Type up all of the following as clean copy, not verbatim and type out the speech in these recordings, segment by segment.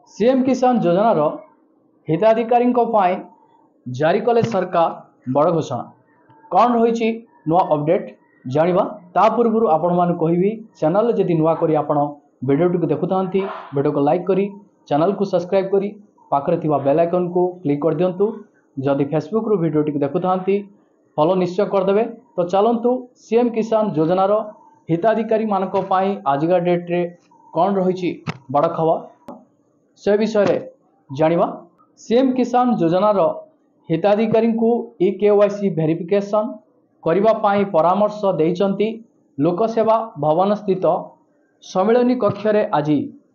CM किसान योजनार हिताधिकारी जारी कले सरकार बड़ घोषणा कौन रही नुआ अपडेट जानिबा ता पूर्व आपण मान कहि चैनल जदि नुआ करी आपण वीडियो को देखुता वीडियो को लाइक करी चैनल को सब्सक्राइब करी पाखरे थिबा बेल आइकन को क्लिक कर दियंतु। जदि फेसबुक रो वीडियो टी देखुता फॉलो निश्चय करदे। तो चलतु सीएम किसान योजनार हिताधिकारी मानक पई आजिका डेट रे कौन रही बड़ खबर से विषय जानिबा। सीएम किसान योजनार हिताधिकारी को केवाईसी वेरिफिकेशन करिबा पाई परामर्श देइचंती लोकसेवा भवन स्थित सम्मेलनी कक्ष रे आज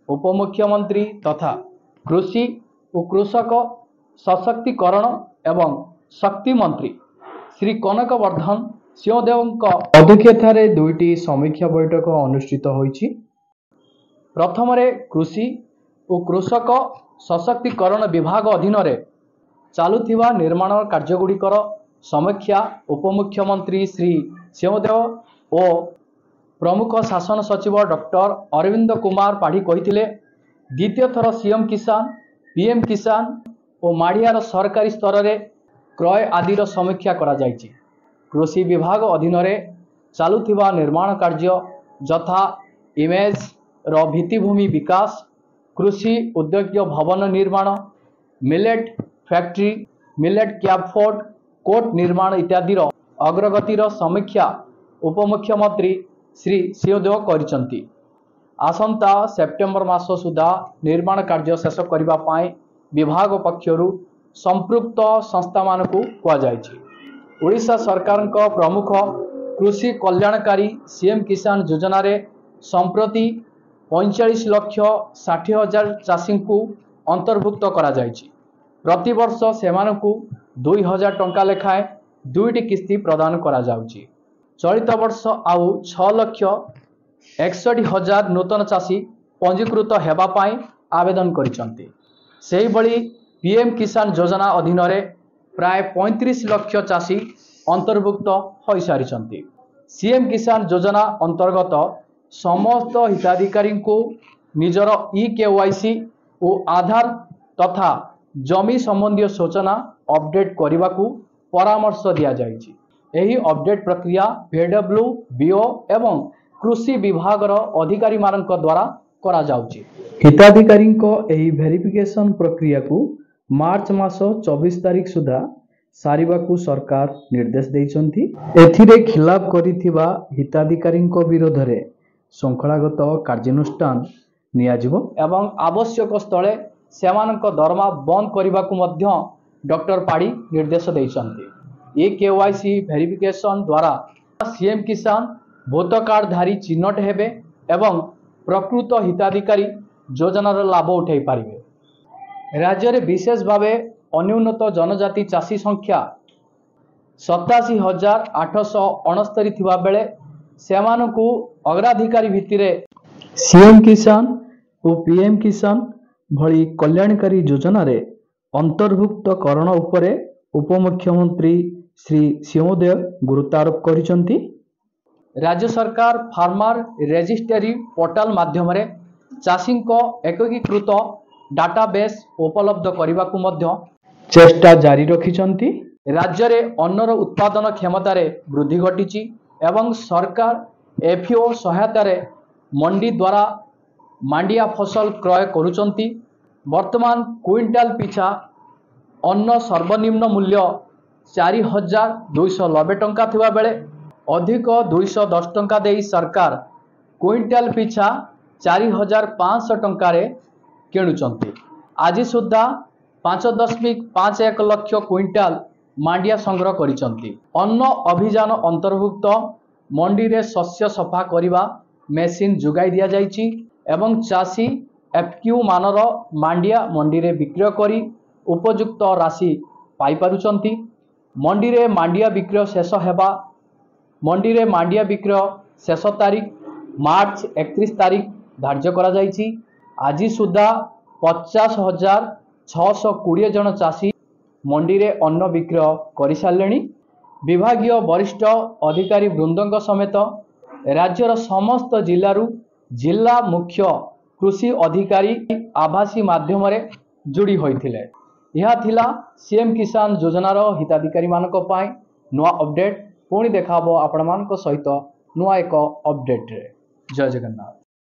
उपमुख्यमंत्री तथा कृषि और कृषक सशक्तिकरण एवं शक्ति मंत्री श्री कनक वर्धन सिंहदेव अध्यक्षतार दुईटी समीक्षा बैठक अनुष्ठित होईछि। प्रथम कृषि और कृषक सशक्तिकरण विभाग अधीन चालुथिबा निर्माण कार्यगुड़िकर समीक्षा उपमुख्यमंत्री श्री सिंहदेव और प्रमुख शासन सचिव डॉक्टर अरविंद कुमार पाढ़ी कहिथिले द्वितीय थर सीएम किसान पीएम किसान और माड़ियार सरकारी स्तर में क्रय आदिर समीक्षा करा जायछि। कृषि विभाग अधीन चालुथिबा निर्माण कार्य यथा इमेज रो भित्तिभूमि विकास कृषि उद्योग भवन निर्माण मिलेट फैक्ट्री मिलेट कैपफोर्ड कोर्ट निर्माण इत्यादिर अग्रगतिर समीक्षा उपमुख्यमंत्री श्री सिंहदेव करिसंती। आसंता सेप्टेम्बर मास सुधा निर्माण कार्य शेष करिबा पाई विभाग पक्षरु संपृक्त संस्था मानकु कुआ जायछि। ओडिशा सरकार प्रमुख कृषि कल्याणकारी सीएम किसान योजना रे संप्रति 45,60,000 चाषी को अंतर्भुक्त करा जायछि। प्रति वर्ष सेमानकु 2,000 टंका लेखाएं दुईटी किस्ती प्रदान करा जाउछि। चलित वर्ष आउ 6,61,000 नूतन चाषी पंजीकृत हेबा पाई आवेदन करिसंती। सेही बळी पीएम किसान योजना अधीन प्राय 35 लाख चाषी अंतर्भुक्त होई सारिसंती। सीएम किसान योजना अंतर्गत समस्त हिताधिकारी को निजर केवाईसी और आधार तथा जमी संबंधी सूचना अपडेट करने को परामर्श दिया जायछि। एही अपडेट प्रक्रिया VW बीओ एवं कृषि विभाग अधिकारी मानक द्वारा करा जाउछि। हिताधिकारी एही वेरिफिकेशन प्रक्रिया को मार्च मास 24 तारिख सुधा सारिबाकू सरकार निर्देश देइछंती। एथिरे खिलाफ करिथिबा हिताधिकारी विरोध रे श्रृंखलागत कार्यानुष्ठान नियाजिबो एवं आवश्यक स्थले सेमानक दरमा बंद करने मध्य डॉक्टर पाड़ी निर्देश देइछंती। केवाईसी वेरिफिकेशन द्वारा सीएम किसान भोट कार्डधारी चिन्हट हेबे एवं प्रकृत हिताधिकारी योजनार लाभ उठाई पारिबे। राज्य में विशेष भावे अनुन्नत जनजाति चाषी संख्या 87,869 थिबा बेले सेमानकु अग्राधिकारी भित्तिरे सीएम किसान और पीएम किसान भली कल्याणकारी योजना रे अंतर्भुक्त करण उपरे उपमुख्यमंत्री श्री सिंहदेव गुरुत्वारोप करिसंती। राज्य सरकार फार्मर रेजिस्ट्री पोर्टल माध्यम चाषी एकीकृत डाटाबेस उपलब्ध करने को मध्य चेष्टा जारी रखिछंती। राज्य रे अन्नर उत्पादन क्षमता रे वृद्धि घटी एवं सरकार एफओ सहायता रे मंडी द्वारा मांडिया फसल क्रय करुचंती। वर्तमान क्विंटाल पिछा अन्न सर्वनिम्न मूल्य 4,290 टंका थिबा बेले अधिक 210 टंका देई सरकार क्विंटाल पिछा 4,500 टंका रे किणुचंती। आज सुधा 5.51 लाख क्विंटाल मांडिया संग्रह करिसंती। अन्न अभियान अंतर्भुक्त मंडी रे शस्य सफा करिबा मेसिन जुगाई दिया जाइछि एवं चाषी एफक्यू मानर मांडिया मंडी रे विक्रय करी उपयुक्त राशि पाई पारुचंती। मंडी रे मांडिया विक्रय शेष हेबा मंडी रे मांडिया विक्रय शेष तारीख मार्च 31 तारीख धार्य करा जाइछि। आज सुधा 50,620 जन चाषी मंडी रे अन्न विक्रय करि सारलेनी। विभागीय वरिष्ठ अधिकारी वृंदंग समेत राज्यर समस्त जिल्लारू जिला मुख्य कृषि अधिकारी आभासी माध्यम जोड़ी होइथिले। यह थिला सीएम किसान योजनार हिताधिकारी मानक पाई नुआ अपडेट। पुणी देखाबो आपण मानक सहित नुआ एक अपडेट रे। जय जगन्नाथ।